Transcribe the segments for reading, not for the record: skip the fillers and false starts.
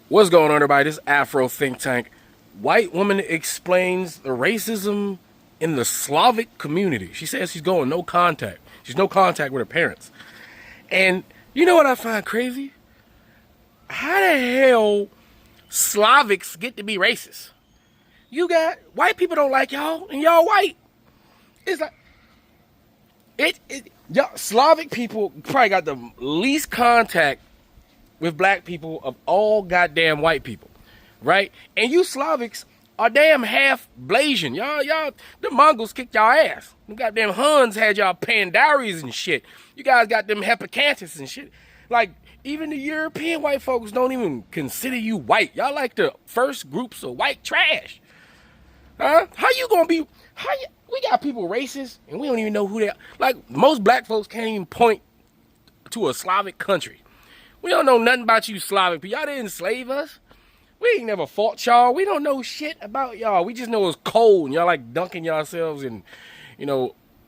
What's going on, everybody? This Afro think tank. White woman explains the racism in the Slavic community. She says she's going no contact. She's no contact with her parents. And you know what I find crazy? How the hell Slavics get to be racist? You got white people don't like y'all, and y'all white. It's like y'all Slavic people probably got the least contact with black people of all goddamn white people, right? And you Slavics are damn half Blasian. Y'all, the Mongols kicked y'all ass. The goddamn Huns had y'all paying dowries and shit. You guys got them Hippocampus and shit. Like, even the European white folks don't even consider you white. Y'all like the first groups of white trash. Huh? How you gonna be, we got people racist and we don't even know who they are. Like, most black folks can't even point to a Slavic country. We don't know nothing about you Slavic people. Y'all didn't enslave us. We ain't never fought y'all. We don't know shit about y'all. We just know it's cold and y'all like dunking yourselves in,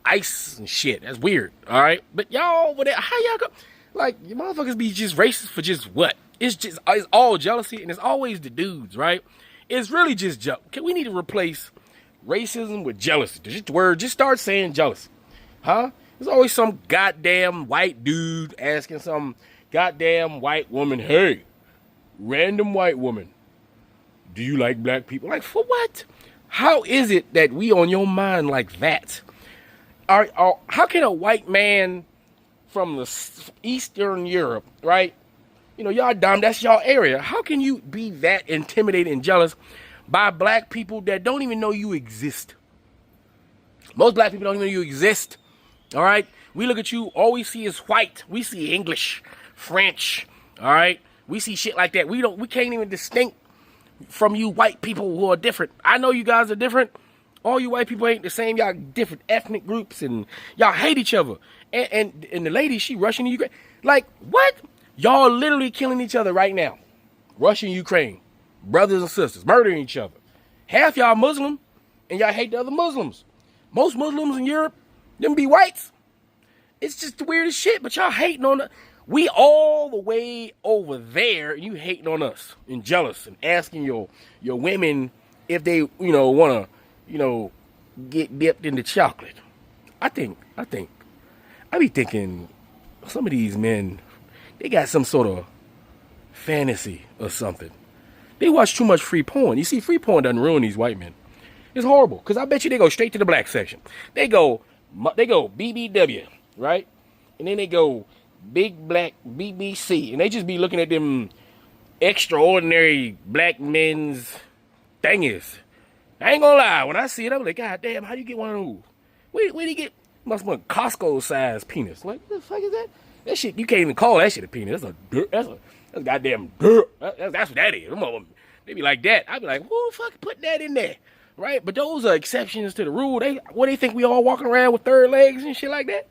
ice and shit. That's weird, all right? But y'all over there, how y'all go? Like, you motherfuckers be just racist for just what? It's all jealousy, and it's always the dudes, right? It's really just jealousy. We need to replace racism with jealousy. Just start saying jealousy, huh? There's always some goddamn white dude asking some goddamn white woman, hey, random white woman, do you like black people? Like, for what? How is it that we on your mind like that? How can a white man from the Eastern Europe, right? Y'all dumb, that's y'all area. How can you be that intimidated and jealous by black people that don't even know you exist? Most black people don't even know you exist, all right? We look at you, all we see is white. We see English, French, all right? We see shit like that. We can't even distinct from you white people who are different. I know you guys are different. All you white people ain't the same. Y'all different ethnic groups and y'all hate each other. And the lady, she Russian and Ukraine. Like, what? Y'all literally killing each other right now. Russia and Ukraine. Brothers and sisters. Murdering each other. Half y'all Muslim and y'all hate the other Muslims. Most Muslims in Europe, them be whites. It's just the weirdest shit, but y'all hating on we all the way over there, and you hating on us and jealous and asking your women if they, want to, get dipped into chocolate. I be thinking some of these men, they got some sort of fantasy or something. They watch too much free porn. You see, free porn doesn't ruin these white men. It's horrible, because I bet you they go straight to the black section. They go BBW, right? And then they go Big Black BBC, and they just be looking at them extraordinary black men's thingies. I ain't gonna lie, when I see it, I'm like, God damn, how do you get one of those? Where do you get? Must be a Costco-sized penis. Like, what the fuck is that? That shit, you can't even call that shit a penis. That's a goddamn dirt. That's what that is. They be like that. I be like, who the fuck put that in there? Right? But those are exceptions to the rule. They think we all walking around with third legs and shit like that?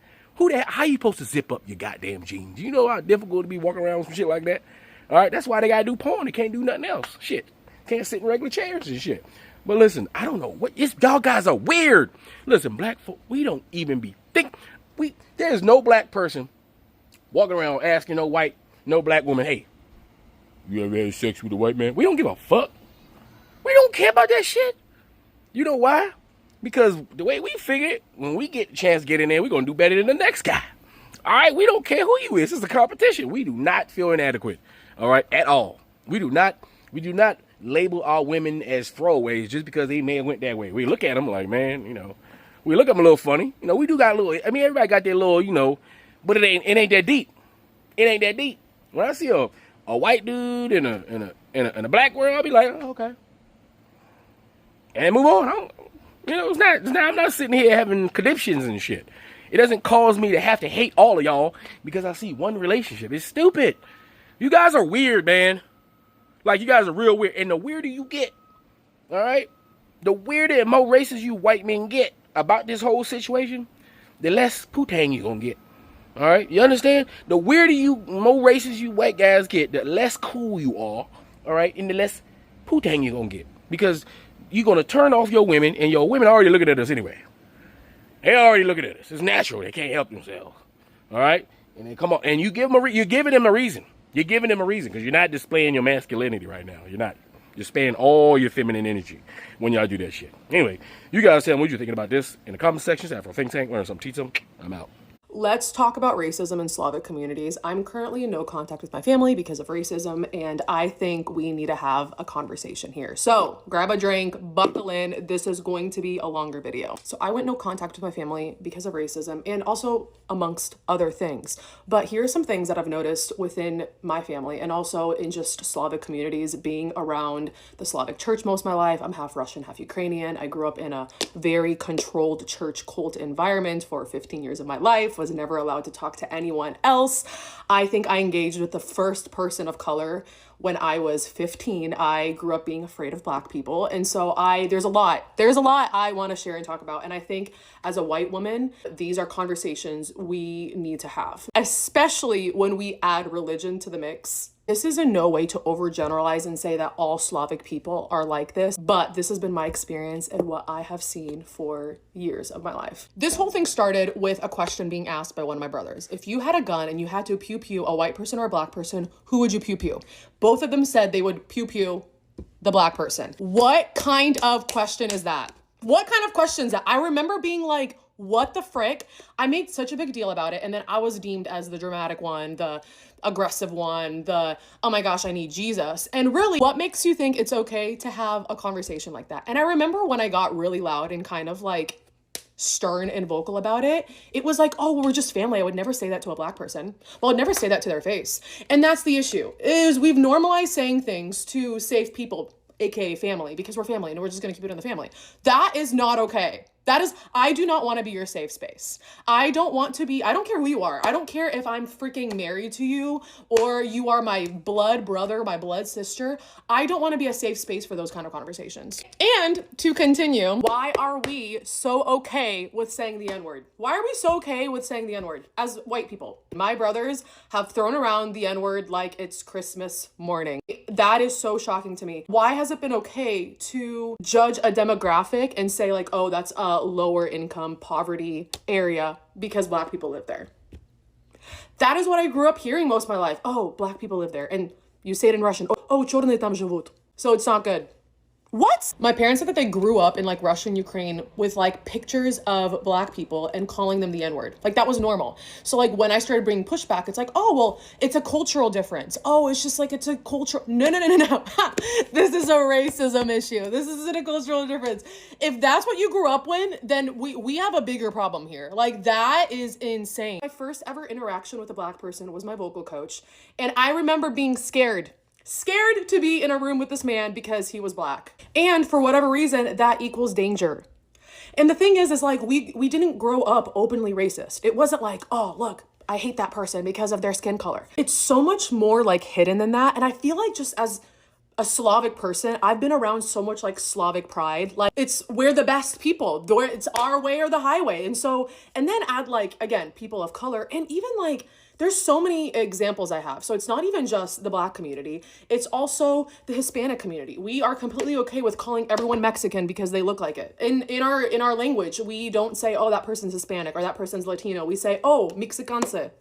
How you supposed to zip up your goddamn jeans? You know how difficult it be walking around with some shit like that? All right, that's why they gotta do porn. They can't do nothing else. Shit. Can't sit in regular chairs and shit. But listen, I don't know y'all guys are weird. Listen, black folk, we don't even there's no black person walking around asking no black woman, hey, you ever had sex with a white man? We don't give a fuck. We don't care about that shit. You know why? Because the way we figure it, when we get a chance to get in there, we're going to do better than the next guy. All right? We don't care who you is. It's a competition. We do not feel inadequate. All right? At all. We do not label our women as throwaways just because they may have went that way. We look at them like, man, we look at them a little funny. We do got a little, everybody got their little, but it ain't that deep. It ain't that deep. When I see a white dude in a black world, I'll be like, oh, okay. And move on. I'm not sitting here having conniptions and shit. It doesn't cause me to have to hate all of y'all because I see one relationship. It's stupid. You guys are weird, man. Like, you guys are real weird. And the weirder you get, all right, the weirder and more racist you white men get about this whole situation, the less putang you gonna get. All right? You understand? The weirder more racist you white guys get, the less cool you are, all right, and the less putang you gonna get. Because you're going to turn off your women, and your women are already looking at us anyway. They already looking at us. It's natural. They can't help themselves. All right? And then come on. And you're giving them a reason. You're giving them a reason because you're not displaying your masculinity right now. You're not. You're displaying all your feminine energy when y'all do that shit. Anyway, you guys tell me what you're thinking about this in the comment sections. Afro Think Tank, learn some, teach them. I'm out. Let's talk about racism in Slavic communities. I'm currently in no contact with my family because of racism, and I think we need to have a conversation here. So grab a drink, buckle in. This is going to be a longer video. So I went no contact with my family because of racism and also amongst other things. But here are some things that I've noticed within my family and also in just Slavic communities, being around the Slavic church most of my life. I'm half Russian, half Ukrainian. I grew up in a very controlled church cult environment for 15 years of my life. Was never allowed to talk to anyone else. I think I engaged with the first person of color when I was 15. I grew up being afraid of Black people. And so there's a lot I want to share and talk about. And I think as a white woman, these are conversations we need to have, especially when we add religion to the mix. This is in no way to overgeneralize and say that all Slavic people are like this, but this has been my experience and what I have seen for years of my life. This whole thing started with a question being asked by one of my brothers. If you had a gun and you had to pew pew a white person or a Black person, who would you pew pew? Both of them said they would pew pew the Black person. What kind of question is that? What kind of question is that? I remember being like, what the frick? I made such a big deal about it. And then I was deemed as the dramatic one, the aggressive one, the, oh my gosh, I need Jesus. And really, what makes you think it's okay to have a conversation like that? And I remember when I got really loud and kind of like stern and vocal about it, it was like, oh, well, we're just family. I would never say that to a Black person. Well, I'd never say that to their face. And that's the issue, is we've normalized saying things to safe people, aka family, because we're family and we're just gonna keep it in the family. That is not okay. I do not want to be your safe space. I don't care who you are. I don't care if I'm freaking married to you or you are my blood brother, my blood sister. I don't want to be a safe space for those kind of conversations. And to continue, why are we so okay with saying the N-word? Why are we so okay with saying the N-word as white people? My brothers have thrown around the N-word like it's Christmas morning. That is so shocking to me. Why has it been okay to judge a demographic and say like, oh, that's a lower income poverty area because Black people live there? That is what I grew up hearing most of my life. Oh, Black people live there. And you say it in Russian. Oh, черные там живут. So it's not good. What? My parents said that they grew up in like Russia and Ukraine with like pictures of Black people and calling them the N-word. Like that was normal. So like when I started bringing pushback, it's like, oh, well, it's a cultural difference. Oh, it's just like, it's a cultural, no. This is a racism issue. This isn't a cultural difference. If that's what you grew up with, then we have a bigger problem here. Like that is insane. My first ever interaction with a Black person was my vocal coach. And I remember being scared to be in a room with this man because he was Black. And for whatever reason, that equals danger. And the thing is like, we didn't grow up openly racist. It wasn't like, oh, look, I hate that person because of their skin color. It's so much more like hidden than that. And I feel like just as a Slavic person, I've been around so much like Slavic pride. Like we're the best people. It's our way or the highway. And then add like, again, people of color and even like, there's so many examples I have. So it's not even just the Black community. It's also the Hispanic community. We are completely okay with calling everyone Mexican because they look like it. In our language, we don't say, oh, that person's Hispanic or that person's Latino. We say, oh, Mexicanse.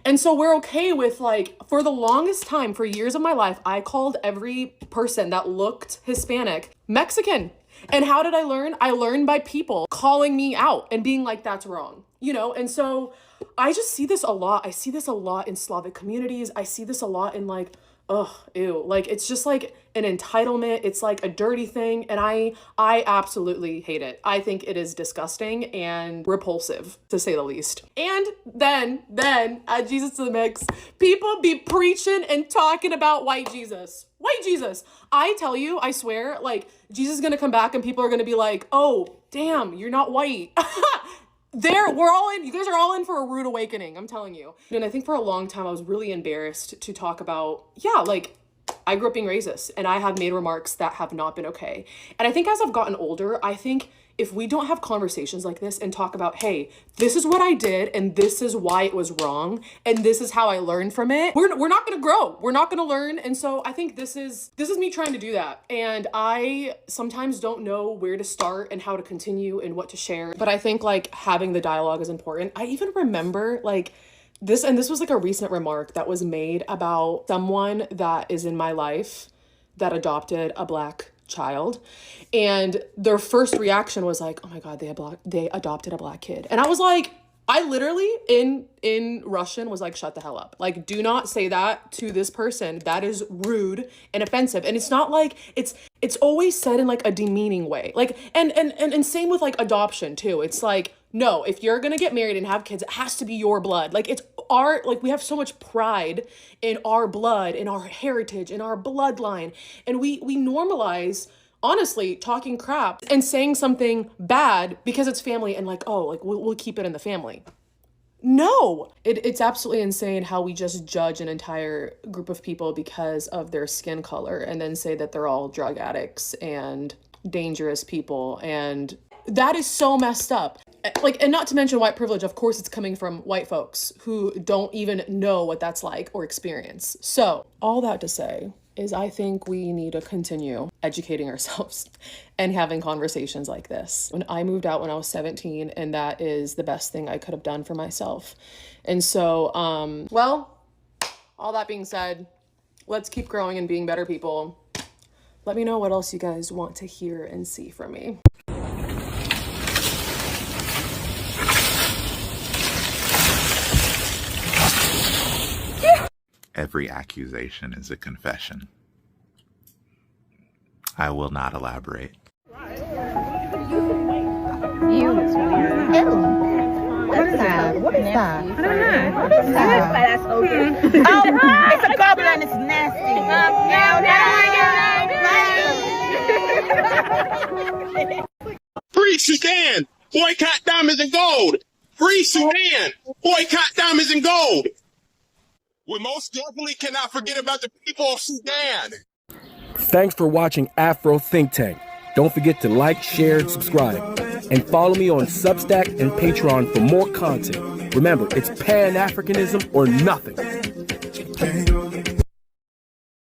And so we're okay with like, for the longest time, for years of my life, I called every person that looked Hispanic Mexican. And how did I learn? I learned by people calling me out and being like, that's wrong, And so I just see this a lot. I see this a lot in Slavic communities. I see this a lot in like, oh, ew. Like, it's just like an entitlement. It's like a dirty thing. And I absolutely hate it. I think it is disgusting and repulsive, to say the least. And then add Jesus to the mix. People be preaching and talking about white Jesus. White Jesus. I tell you, I swear, like, Jesus is going to come back and people are going to be like, oh, damn, you're not white. You guys are all in for a rude awakening, I'm telling you. And I think for a long time, I was really embarrassed to talk about, like, I grew up being racist and I have made remarks that have not been okay. And I think as I've gotten older, I think if we don't have conversations like this and talk about, hey, this is what I did and this is why it was wrong and this is how I learned from it, we're not going to grow. We're not going to learn. And so I think this is me trying to do that. And I sometimes don't know where to start and how to continue and what to share. But I think like having the dialogue is important. I even remember like this was like a recent remark that was made about someone that is in my life that adopted a black child, and their first reaction was like, oh my god, they adopted a black kid. And I was like, I literally in Russian was like, shut the hell up. Like, do not say that to this person. That is rude and offensive. And it's not like it's always said in like a demeaning way. Like, and same with like adoption too. It's like, no, if you're gonna get married and have kids, it has to be your blood. Like, it's our, like, we have so much pride in our blood, in our heritage, in our bloodline. And we normalize, honestly, talking crap and saying something bad because it's family, and like, oh, like we'll keep it in the family. No, it's absolutely insane how we just judge an entire group of people because of their skin color and then say that they're all drug addicts and dangerous people. And that is so messed up. Like, and not to mention white privilege, of course, it's coming from white folks who don't even know what that's like or experience. So all that to say is I think we need to continue educating ourselves and having conversations like this. When I moved out when I was 17, and that is the best thing I could have done for myself. And so, well, all that being said, let's keep growing and being better people. Let me know what else you guys want to hear and see from me. Every accusation is a confession. I will not elaborate. You. Ew. What is that? What is that? I don't know. What is that? That's open. Oh, it's a goblin. It's nasty. No. Free Sudan! Boycott diamonds and gold! Free Sudan! Boycott diamonds and gold! We most definitely cannot forget about the people of Sudan. Thanks for watching Afro Think Tank. Don't forget to like, share, and subscribe. And follow me on Substack and Patreon for more content. Remember, it's Pan-Africanism or nothing.